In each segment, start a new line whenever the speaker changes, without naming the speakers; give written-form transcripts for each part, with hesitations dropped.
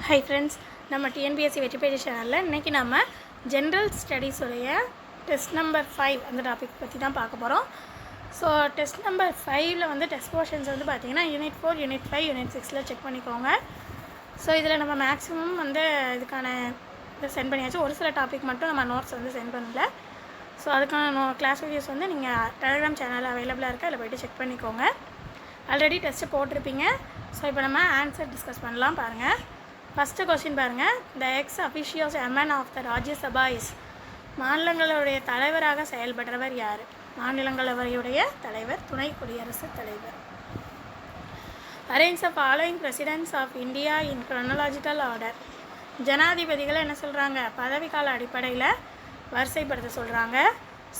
Hi friends, நம்ம TNPSC வெற்றிப்பேஜ் சேனலில் இன்றைக்கி நம்ம ஜென்ரல் ஸ்டடீஸுடைய டெஸ்ட் நம்பர் 5 அந்த டாபிக் பற்றி தான் பார்க்க போகிறோம். ஸோ டெஸ்ட் நம்பர் 5ல் வந்து டெஸ்ட் போர்ஷன்ஸ் வந்து பார்த்திங்கன்னா யூனிட் 4, யூனிட் 5, யூனிட் 6 செக் பண்ணிக்கோங்க. ஸோ இதில் நம்ம மேக்ஸிமம் வந்து இதுக்கான இதை சென்ட் பண்ணியாச்சு. ஒரு சில டாபிக் மட்டும் நம்ம நோட்ஸ் வந்து சென்ட் பண்ணல. ஸோ அதுக்கான கிளாஸ் வீடியோஸ் வந்து நீங்கள் டெலிகிராம் சேனலில் அவைலபிளாக இருக்குது, அதில் போய்ட்டு செக் பண்ணிக்கோங்க. ஆல்ரெடி டெஸ்ட்டு போட்டிருப்பீங்க. ஸோ இப்போ நம்ம ஆன்சர் டிஸ்கஸ் பண்ணலாம். பாருங்கள், ஃபஸ்ட்டு கொஸ்டின் பாருங்கள். The ex officio chairman of the Rajya Sabha is. மாநிலங்களவையுடைய தலைவராக செயல்படுறவர் யார்? மாநிலங்களவையுடைய தலைவர் துணை குடியரசுத் தலைவர். Arrange the following presidents of India in chronological order. ஜனாதிபதிகளை என்ன சொல்கிறாங்க? பதவிக்கால அடிப்படையில் வரிசைப்படுத்த சொல்கிறாங்க.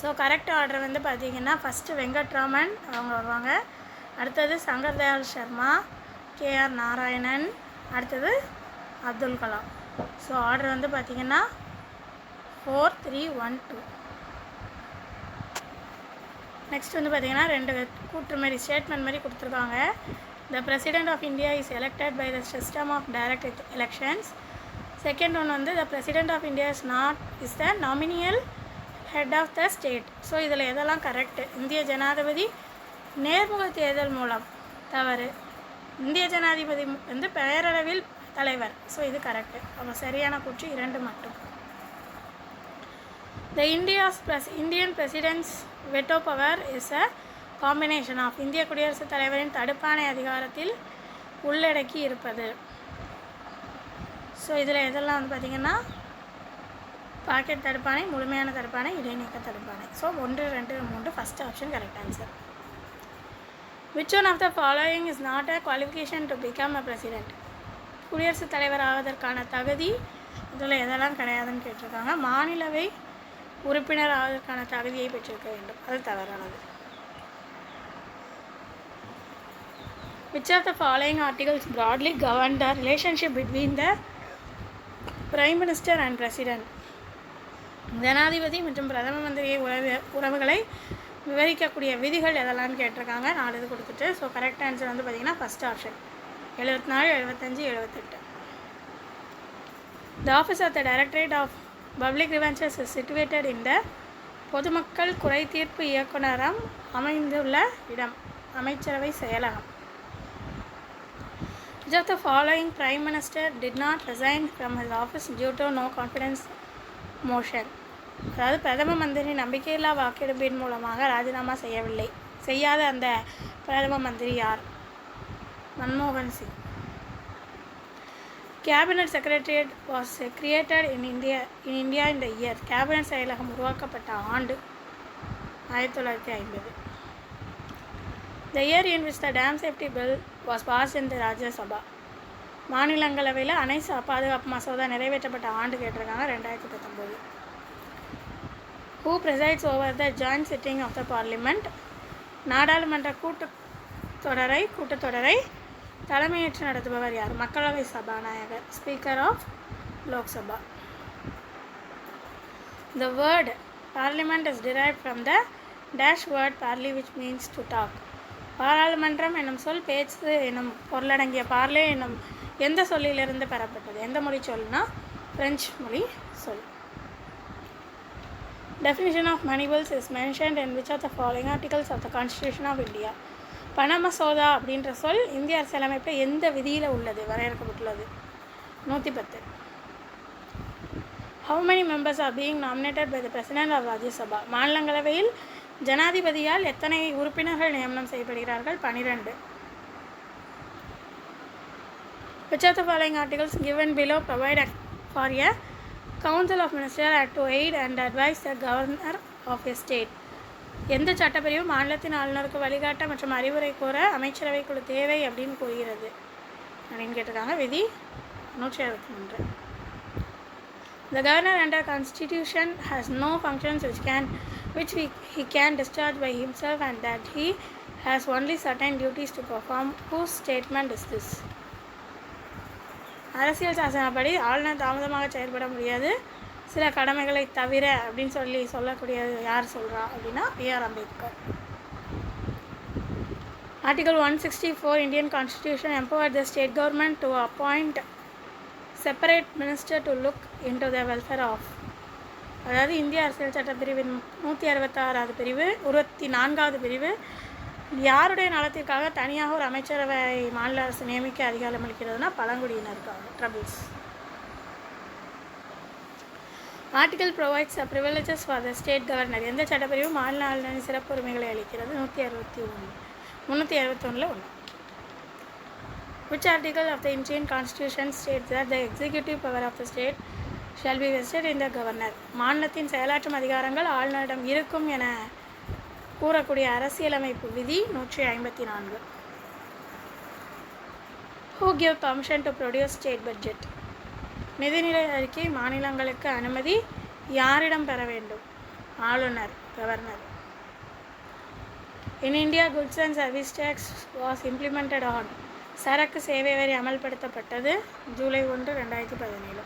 ஸோ கரெக்ட் ஆர்டர் வந்து பார்த்திங்கன்னா ஃபஸ்ட்டு வெங்கட்ராமன் அவங்க வருவாங்க, அடுத்தது சங்கர் தயாள் சர்மா, KR நாராயணன், அடுத்தது அப்துல் கலாம். ஸோ ஆர்டர் வந்து பார்த்திங்கன்னா 4, 3, 1, 2. நெக்ஸ்ட் வந்து பார்த்திங்கன்னா ரெண்டு கூற்று மாதிரி ஸ்டேட்மெண்ட் மாதிரி கொடுத்துருக்காங்க. The president of India is elected by the system of direct elections. Second one வந்து the president of India is the nominal head of the state. So இதில் எதெல்லாம் கரெக்டு? இந்திய ஜனாதிபதி நேர்முக தேர்தல் மூலம் தவறு. இந்திய ஜனாதிபதி வந்து பெயரளவில் தலைவர். ஸோ இது கரெக்டு. அப்போ சரியான கூற்று 2 மட்டும். The Indian presidents veto power is a combination of. இந்திய குடியரசுத் தலைவரின் தடுப்பாணை அதிகாரத்தில் உள்ளடக்கி இருப்பது. ஸோ இதில் எதெல்லாம் வந்து பார்த்திங்கன்னா பாக்கெட் தடுப்பாணை, முழுமையான தடுப்பாணை, இடைநீக்க தடுப்பாணை. So 1, 2, 3 first option correct answer. Which one of the following is not a qualification to become a president? குடியரசுத் தலைவர் ஆவதற்கான தகுதி இதில் எதெல்லாம் கிடையாதுன்னு கேட்டிருக்காங்க. மாநிலவை உறுப்பினர் ஆவதற்கான தகுதியை பெற்றிருக்க வேண்டும், அது தவறானது. Which of the following articles broadly govern the relationship between the Prime Minister and President? ஜனாதிபதி மற்றும் பிரதம மந்திரி உறவுகளை விவரிக்கக்கூடிய விதிகள் எதெல்லாம்னு கேட்டிருக்காங்க. 4 இது கொடுத்துட்டு. ஸோ கரெக்ட் ஆன்சர் வந்து பார்த்திங்கன்னா first option 74, 75, 78. The office of the directorate of public grievances is situated in the. பொதுமக்கள் குறை தீர்ப்பு இயக்குநரம் அமைந்துள்ள இடம் அமைச்சரவை செயலகம். Which of the following Prime Minister did not resign from his office due to no confidence motion? அதாவது பிரதம மந்திரி நம்பிக்கையில்லா வாக்கெடுப்பின் மூலமாக ராஜினாமா செய்யாத அந்த பிரதம மந்திரி யார்? மன்மோகன் Singh. Cabinet secretariat was created in India in the year. Cabinet செயலகம் உருவாக்கப்பட்ட ஆண்டு 1950. The year in which the dam safety bill was passed in the Rajya Sabha. மாநிலங்களவையில் அணை பாதுகாப்பு மசோதா நிறைவேற்றப்பட்ட ஆண்டு கேட்டிருக்காங்க 2019. Who presides over the joint sitting of the parliament? நாடாளுமன்ற கூட்டத்தொடரை தலைமையேற்று நடத்துபவர் யார்? மக்களவை சபாநாயகர், speaker of Lok Sabha. The word parliament is derived from the dash word parley which means to talk. பாராளுமன்றம் என்னும் சொல் பேச்சு என்னும் பொருளடங்கிய பார்லே என்னும் எந்த சொல்லிலிருந்து பெறப்பட்டது? எந்த மொழி சொல்னா? பிரெஞ்சு மொழி சொல். Definition of money bills is mentioned in which of the following articles of the Constitution of India? பண மசோதா அப்படின்ற சொல் இந்திய அரசியலமைப்பில் எந்த விதியில் உள்ளது வரையறுக்கப்பட்டுள்ளது? 110. How many members are being nominated by the President of Rajya Sabha? மாநிலங்களவையில் ஜனாதிபதியால் எத்தனை உறுப்பினர்கள் நியமனம் செய்யப்படுகிறார்கள்? 12. Which of the following articles given below provide for a Council of Ministers to aid and advise the Governor of a state? எந்த சட்டப்பிரிவு மாநிலத்தின் ஆளுநருக்கு வழிகாட்ட மற்றும் அறிவுரை கோர அமைச்சரவை குழு தேவை அப்படின்னு கூறுகிறது அப்படின்னு கேட்டிருக்காங்க. விதி 163. The Governor under Constitution has no functions which he can discharge by himself and that he has only certain duties to perform. Whose statement is this? அரசியல் சாசனப்படி ஆளுநர் தாமதமாக செயல்பட முடியாது, சில கடமைகளை தவிர அப்படின்னு சொல்லக்கூடியது யார் சொல்கிறா அப்படின்னா B.R. Ambedkar. Article 164 Indian Constitution empowered the state government to appoint separate minister to look into the welfare of, அதாவது இந்திய அரசியல் சட்டப்பிரிவின் 166வது பிரிவு 24வது பிரிவு யாருடைய நலத்திற்காக தனியாக ஒரு அமைச்சரவை மாநில அரசு நியமிக்க அதிகாரம் அளிக்கிறதுனா பழங்குடியினருக்காக. Troubles. Article provides privileges for the state governor, எந்த சட்டப்பிரிவு மாநில ஆளுநரின் சிறப்பு உரிமைகளை அளிக்கிறது? 361 ஒன்று. Which article of the Indian Constitution states that the executive power of the state shall be vested in the governor? மாநிலத்தின் செயலாற்றும் அதிகாரங்கள் ஆளுநரிடம் இருக்கும் என கூறக்கூடிய அரசியலமைப்பு விதி 154. Who give permission to produce state budget? நிதிநிலை அறிக்கை மாநிலங்களுக்கு அனுமதி யாரிடம் பெற வேண்டும்? ஆளுநர், governor. In India, goods and service tax was implemented on, சரக்கு சேவை வரி அமல்படுத்தப்பட்டது July 1, 2017.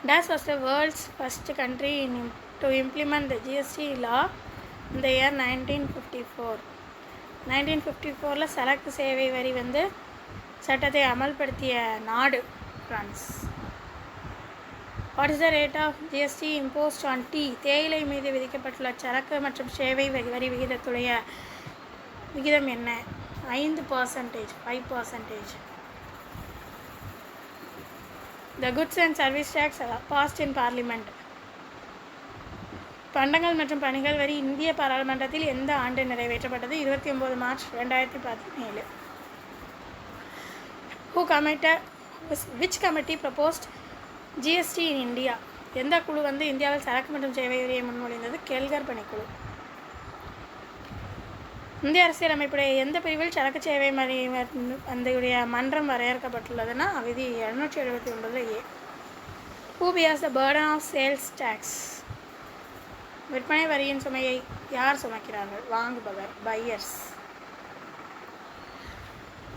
Das was the world's first country to implement the GST law in the year 1954. 1954 சரக்கு சேவை வரி சட்டத்தை அமல்படுத்திய நாடு France. What is the rate of GST imposed on tea? தேயிலை மீது விதிக்கப்பட்டுள்ள சரக்கு மற்றும் சேவை வரி விகிதம் என்ன? 5%, 5%. The goods and service tax passed in parliament. பண்டங்கள் மற்றும் பணிகள் வரி இந்திய பாராளுமன்றத்தில் எந்த ஆண்டு நிறைவேற்றப்பட்டது? 29 March 2017. Which committee proposed GST in India? எந்த குழு இந்தியாவில் சரக்கு மற்றும் சேவை வரியை முன்மொழிந்தது? கேல்கர் பணிக்குழு. இந்திய அரசியலமைப்புடைய எந்த பிரிவில் சரக்கு சேவை அந்த மன்றம் வரையறுக்கப்பட்டுள்ளதுன்னா விதி 279A. Who bears the burden of sales tax? விற்பனை வரியின் சுமையை யார் சுமக்கிறார்கள்? வாங்குபவர், buyers.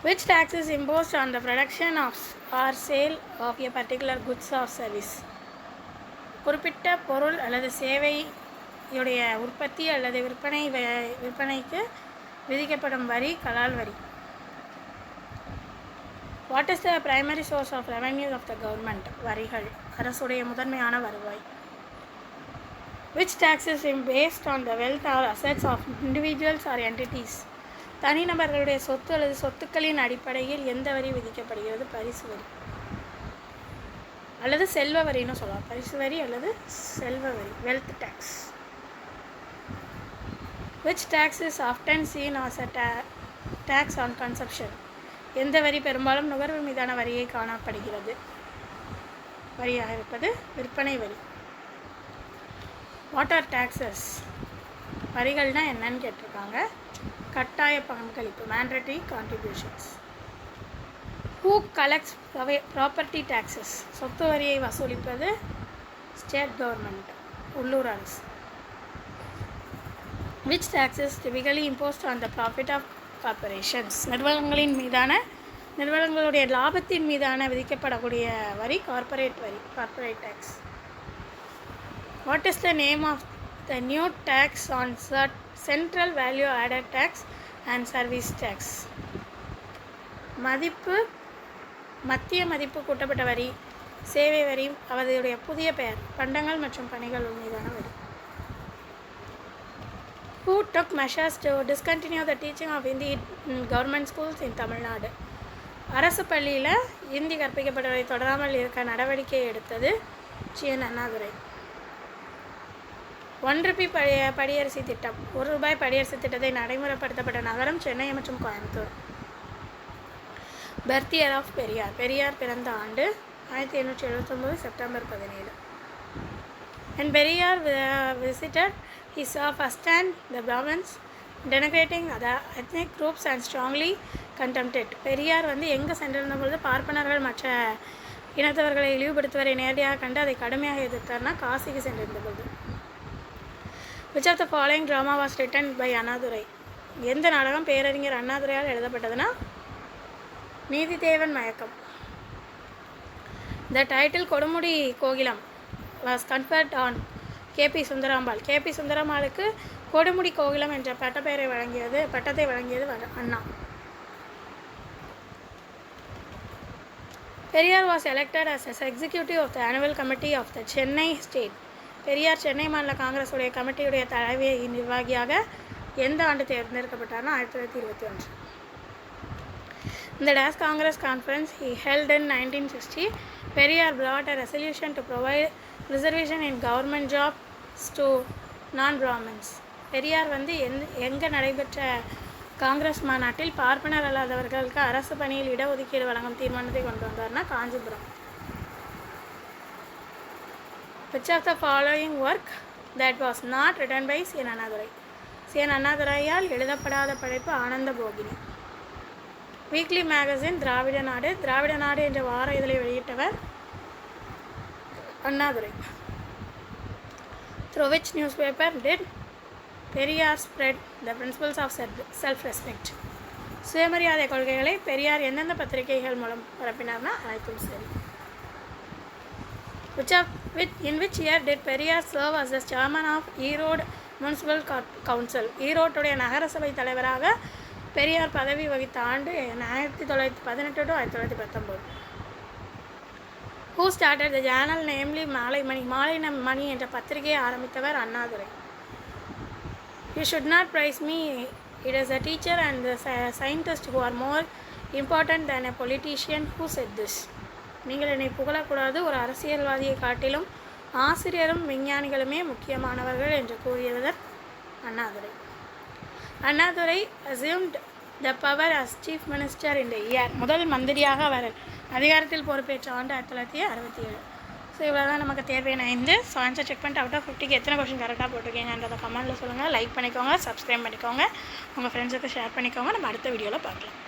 Which tax is imposed on the production of or sale of a particular goods or service? குறிப்பிட்ட பொருள் அல்லது சேவையுடைய உற்பத்தி அல்லது விற்பனைக்கு விதிக்கப்படும் வரி கலால் வரி. What is the primary source of revenue of the government? வரிகள், அரசுடைய முதன்மையான வருவாய். Which tax is based on the wealth or assets of individuals or entities? தனிநபர்களுடைய சொத்து அல்லது சொத்துக்களின் அடிப்படையில் எந்த வரி விதிக்கப்படுகிறது? பரிசு வரி அல்லது செல்வ வரின்னு சொல்லலாம். பரிசு வரி அல்லது செல்வ வரி, wealth tax. Which tax is often seen as a tax on consumption? எந்த வரி பெரும்பாலும் நுகர்வு மீதான வரியை காணப்படுகிறது? வரியாக இருப்பது விற்பனை வரி. What are taxes? வரிகள்னால் என்னன்னு கேட்டிருக்காங்க. கட்டாய பங்களிப்பு, mandatory contributions. Who collects property taxes? சொத்து வரியை வசூலிப்பது ஸ்டேட் கவர்மெண்ட், உள்ளூர் அரசு. Which taxes typically imposed on the profit of corporations? நிறுவனங்களுடைய லாபத்தின் மீதான விதிக்கப்படக்கூடிய வரி கார்ப்பரேட் வரி, corporate tax. What is the name of the new tax on central value added tax and service tax? மத்திய மதிப்பு கூட்டப்பட்ட வரி, சேவை வரி அவருடைய புதிய பெயர், பண்டங்கள் மற்றும் பணிகள் மீதான வரி. Who took measures to discontinue the teaching of Hindi in government schools in Tamil Nadu? அரசு பள்ளியில் இந்தி கற்பிக்கப்படுவதை தொடராமல் இருக்க நடவடிக்கை எடுத்தது சிஎன் அண்ணாதுரை. 1 ரூபாய் படியரிசி திட்டம், 1 ரூபாய் படியரிசி திட்டத்தை நடைமுறைப்படுத்தப்பட்ட நகரம் சென்னை மற்றும் Coimbatore. Birth year of Periyar, Periyar பிறந்த ஆண்டு 1879 September 17. When Periyar visited, he saw firsthand the Brahmins denigrating other ethnic groups and strongly condemned it. Periyar எங்கே சென்றிருந்த பொழுது பார்ப்பனர்கள் மற்ற இனத்தவர்களை இழிவுபடுத்துவதை நேரடியாக கண்டு அதை கடுமையாக எதிர்த்தார்னா காசிக்கு சென்றிருந்த பொழுது. Which of the following drama was written by Annadurai? எந்த நாடகம் பேரறிஞர் அண்ணாதுரையால் எழுதப்பட்டதுன்னா நீதிதேவன் மயக்கம். The title Kodumudi Kokilam was conferred on KP Sundarambal. KP சுந்தராம்பாளுக்கு Kodumudi கோகிலம் என்ற பட்டத்தை வழங்கியது அண்ணா. Periyar was elected as executive of the annual committee of the Chennai state. Periyar Chennai மாநில காங்கிரஸுடைய கமிட்டியுடைய தலைமை நிர்வாகியாக எந்த ஆண்டு தேர்ந்தெடுக்கப்பட்டார்னா 1921. In the Das Congress conference he held in 1960, Periyar brought a resolution to provide reservation in government jobs to non-Brahmins. Periyar வந்து எங்கே நடைபெற்ற காங்கிரஸ் மாநாட்டில் பார்ப்பனர் அல்லாதவர்களுக்கு அரசு பணியில் இடஒதுக்கீடு வழங்கும் தீர்மானத்தை கொண்டு வந்தார்னா Kanchipuram. Which of the following work that was not written by C. N. Annadurai? C. N. Annadurai-யால் எழுதப்படாத படைப்பு ஆனந்த போகினி. வீக்லி மேகசின் திராவிட நாடு. திராவிட நாடு என்ற வார இதழை வெளியிட்டவர் Annadurai. Through which newspaper did Periyar spread the principles of self-respect? சுயமரியாதை கொள்கைகளை பெரியார் எந்தெந்த பத்திரிகைகள் மூலம் பரப்பினார்னா அனைத்தும் சரி. In which year did Periyar serve as the chairman of Erode Municipal Council? ஈரோட்டுடைய நகரசபை தலைவராக பெரியார் பதவி வகித்த ஆண்டு 1918 to 1919. Who started the journal namely மாலை மணி என்ற பத்திரிகையை ஆரம்பித்தவர் Annadurai. You should not praise me. It is a teacher and the scientist who are more important than a politician who said this. நீங்கள் என்னை புகழக்கூடாது, ஒரு அரசியல்வாதியை காட்டிலும் ஆசிரியரும் விஞ்ஞானிகளுமே முக்கியமானவர்கள் என்று கூறியவர் Annadurai. Annadurai assumed the power as chief minister in the year. முதல் மந்திரியாக அவர் அதிகாரத்தில் பொறுப்பேற்ற ஆண்டு 1967. ஸோ இவ்வளோ தான் நமக்கு தேவையான 5. ஸோ ஆன்சர் செக் பண்ணிட்டு அவுட் ஆஃப் 50க்கு எத்தனை கொஷின் கரெக்டாக போட்டிருக்கீங்கன்றதை கமெண்ட்டில் சொல்லுங்கள். லைக் பண்ணிக்கோங்க, சப்ஸ்கிரைப் பண்ணிக்கோங்க, உங்கள் ஃப்ரெண்ட்ஸுக்கு ஷேர் பண்ணிக்கோங்க. நம்ம அடுத்த வீடியோவில் பார்க்கலாம்.